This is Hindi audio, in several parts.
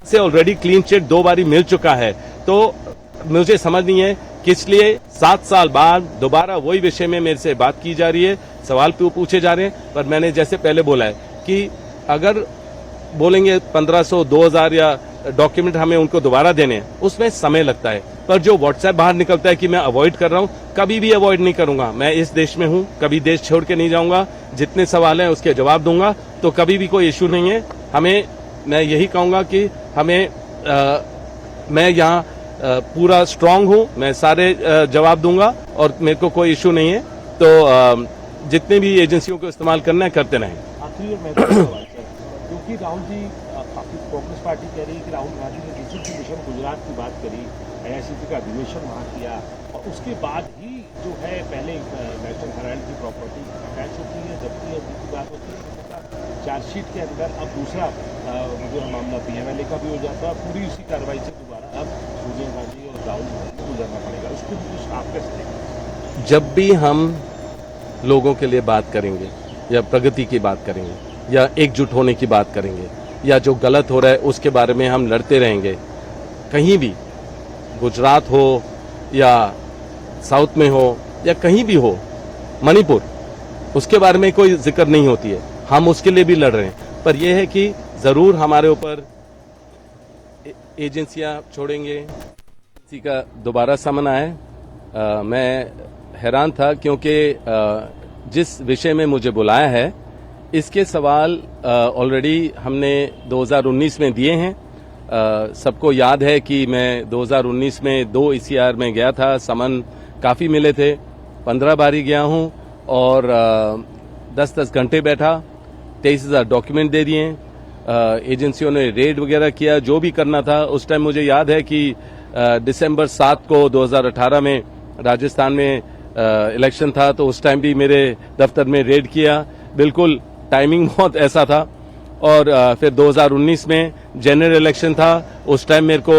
से ऑलरेडी क्लीन चिट 2 बारी मिल चुका है। तो मुझे समझ नहीं है किस लिए 7 साल बाद दोबारा वही विषय में मेरे से बात की जा रही है, सवाल पूछे जा रहे हैं। पर मैंने जैसे पहले बोला है कि अगर बोलेंगे 1500, 2000 या डॉक्यूमेंट हमें उनको दोबारा देने हैं, उसमें समय लगता है। पर जो व्हाट्सएप बाहर निकलता है कि मैं अवॉइड कर रहा हूं, कभी भी अवॉइड नहीं करूंगा। मैं इस देश में हूं, कभी देश छोड़ के नहीं जाऊंगा। जितने सवाल हैं उसके जवाब दूंगा, तो कभी भी कोई इश्यू नहीं है। मैं यही कहूंगा कि मैं यहाँ पूरा स्ट्रांग हूं, मैं सारे जवाब दूंगा और मेरे को कोई इश्यू नहीं है। तो जितने भी एजेंसियों को इस्तेमाल करना है करते रहें। आखिरी और महत्वपूर्ण सवाल सर, क्योंकि राहुल जी कांग्रेस पार्टी कह रही है कि राहुल गांधी ने डिस्ट्रिक्ट मिशन गुजरात की बात करी, आईआरसीटी का अधिवेशन वहाँ किया और उसके बाद ही जो है पहले नेशनल हेराल्ड की प्रॉपर्टी अटैच होती है, जबकि अभी की बात होती है चार्जशीट के अंदर अब दूसरा जो मामला पीएमएलए का भी हो जाता है, पूरी उसी कार्रवाई से दोबारा अब सोनिया गांधी और राहुल गांधी को गुजरना पड़ेगा। उसको भी कुछ आप कैसे देखें? जब भी हम लोगों के लिए बात करेंगे या प्रगति की बात करेंगे या एकजुट होने की बात करेंगे या जो गलत हो रहा है उसके बारे में हम लड़ते रहेंगे, कहीं भी गुजरात हो या साउथ में हो या कहीं भी हो, मणिपुर, उसके बारे में कोई जिक्र नहीं होती है। हम उसके लिए भी लड़ रहे हैं। पर यह है कि जरूर हमारे ऊपर एजेंसियां छोड़ेंगे, किसी का दोबारा सामना है। मैं हैरान था क्योंकि जिस विषय में मुझे बुलाया है इसके सवाल ऑलरेडी हमने 2019 में दिए हैं। सबको याद है कि मैं 2019 में 2 ECR में गया था, समन काफ़ी मिले थे, 15 बारी गया हूं और 10-10 घंटे बैठा, 23,000 डॉक्यूमेंट दे दिए। एजेंसियों ने रेड वगैरह किया, जो भी करना था। उस टाइम मुझे याद है कि दिसंबर 7 को 2018 में राजस्थान में इलेक्शन था, तो उस टाइम भी मेरे दफ्तर में रेड किया। बिल्कुल टाइमिंग बहुत ऐसा था। और फिर 2019 में जनरल इलेक्शन था, उस टाइम मेरे को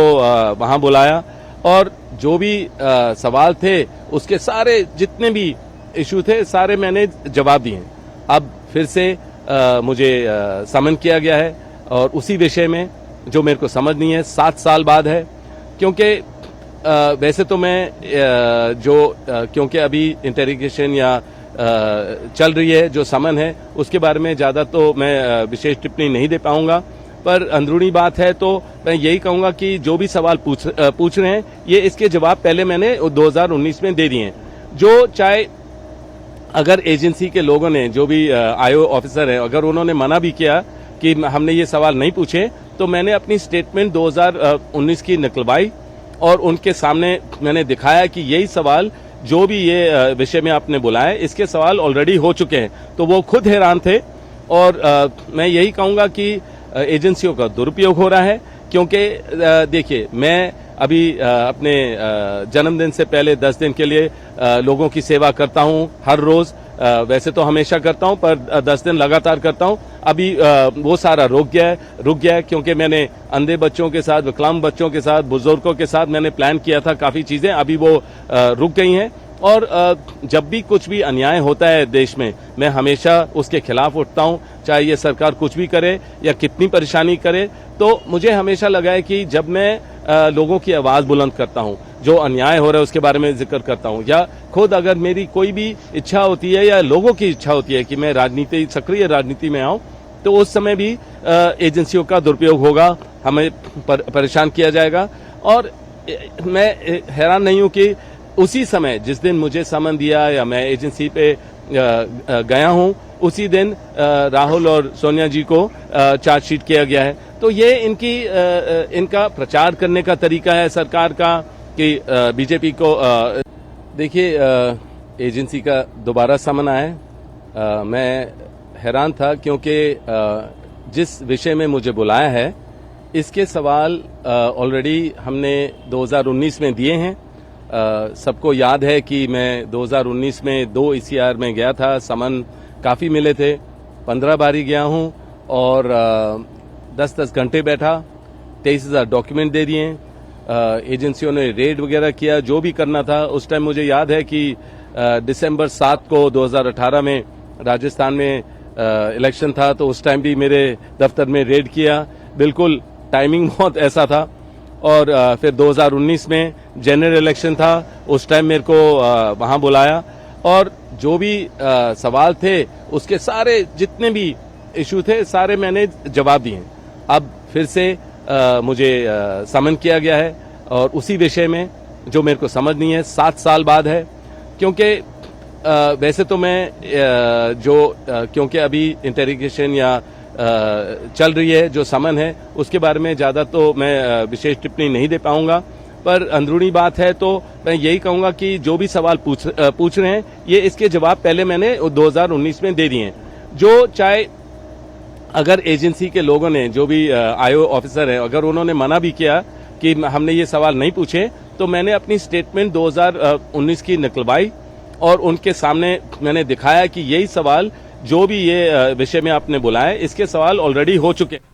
वहां बुलाया और जो भी सवाल थे उसके सारे जितने भी इशू थे सारे मैंने जवाब दिए। अब फिर से मुझे समन किया गया है और उसी विषय में जो मेरे को समझ नहीं है, 7 साल बाद है। क्योंकि वैसे तो मैं क्योंकि अभी इंटेरोगेशन या चल रही है, जो समन है उसके बारे में ज्यादा तो मैं विशेष टिप्पणी नहीं दे पाऊंगा। पर अंदरूनी बात है तो मैं यही कहूंगा कि जो भी सवाल पूछ रहे हैं, ये इसके जवाब पहले मैंने 2019 में दे दिए हैं। जो चाहे अगर एजेंसी के लोगों ने, जो भी आईओ ऑफिसर है, अगर उन्होंने मना भी किया कि हमने ये सवाल नहीं पूछे, तो मैंने अपनी स्टेटमेंट 2019 की निकलवाई और उनके सामने मैंने दिखाया कि यही सवाल जो भी ये विषय में आपने बुलाया, इसके सवाल ऑलरेडी हो चुके हैं। तो वो खुद हैरान थे। और मैं यही कहूंगा कि एजेंसियों का दुरुपयोग हो रहा है। क्योंकि देखिए, मैं अभी अपने जन्मदिन से पहले 10 दिन के लिए लोगों की सेवा करता हूं हर रोज। वैसे तो हमेशा करता हूं, पर 10 दिन लगातार करता हूं। अभी वो सारा रुक गया है क्योंकि मैंने अंधे बच्चों के साथ, विकलांग बच्चों के साथ, बुजुर्गों के साथ मैंने प्लान किया था काफी चीजें, अभी वो रुक गई हैं। और जब भी कुछ भी अन्याय होता है देश में, मैं हमेशा उसके खिलाफ उठता हूं, चाहे ये सरकार कुछ भी करे या कितनी परेशानी करे। तो मुझे हमेशा लगा है कि जब मैं लोगों की आवाज बुलंद करता हूं, जो अन्याय हो रहा है उसके बारे में जिक्र करता हूं, या खुद अगर मेरी कोई भी इच्छा होती है या लोगों की इच्छा होती है कि मैं सक्रिय राजनीति में आऊं, तो उस समय भी एजेंसियों का दुरुपयोग होगा, हमें परेशान किया जाएगा। और मैं हैरान नहीं हूं कि उसी समय जिस दिन मुझे समन दिया या मैं एजेंसी पे गया हूं, उसी दिन राहुल और सोनिया जी को चार्जशीट किया गया है। तो ये इनका प्रचार करने का तरीका है सरकार का कि बीजेपी को देखिए, एजेंसी का दोबारा समन आया। मैं हैरान था क्योंकि जिस विषय में मुझे बुलाया है इसके सवाल ऑलरेडी हमने 2019 में दिए हैं। सबको याद है कि मैं 2019 में 2 ECR में गया था, समन काफी मिले थे, 15 बारी गया हूं और 10-10 घंटे बैठा, 23,000 डॉक्यूमेंट दे दिए। एजेंसियों ने रेड वगैरह किया, जो भी करना था। उस टाइम मुझे याद है कि दिसंबर 7 को 2018 में राजस्थान में इलेक्शन था, तो उस टाइम भी मेरे दफ्तर में रेड किया। बिल्कुल टाइमिंग बहुत ऐसा था। और फिर 2019 में जनरल इलेक्शन था, उस टाइम मेरे को वहां बुलाया और जो भी सवाल थे उसके सारे जितने भी इशू थे सारे मैंने जवाब दिए। अब फिर से मुझे समन किया गया है और उसी विषय में जो मेरे को समझ नहीं है 7 साल बाद है। क्योंकि वैसे तो मैं क्योंकि अभी इंटेरोगेशन या चल रही है, जो समन है उसके बारे में ज्यादा तो मैं विशेष टिप्पणी नहीं दे पाऊंगा, पर अंदरूनी बात है तो मैं यही कहूंगा कि जो भी सवाल पूछ रहे हैं ये इसके जवाब पहले मैंने 2019 में दे दिए हैं। जो चाहे अगर एजेंसी के लोगों ने, जो भी आईओ ऑफिसर है, अगर उन्होंने मना भी किया कि हमने ये सवाल नहीं पूछे, तो मैंने अपनी स्टेटमेंट 2019 की निकलवाई और उनके सामने मैंने दिखाया कि यही सवाल जो भी ये विषय में आपने बुलाया, इसके सवाल ऑलरेडी हो चुके हैं।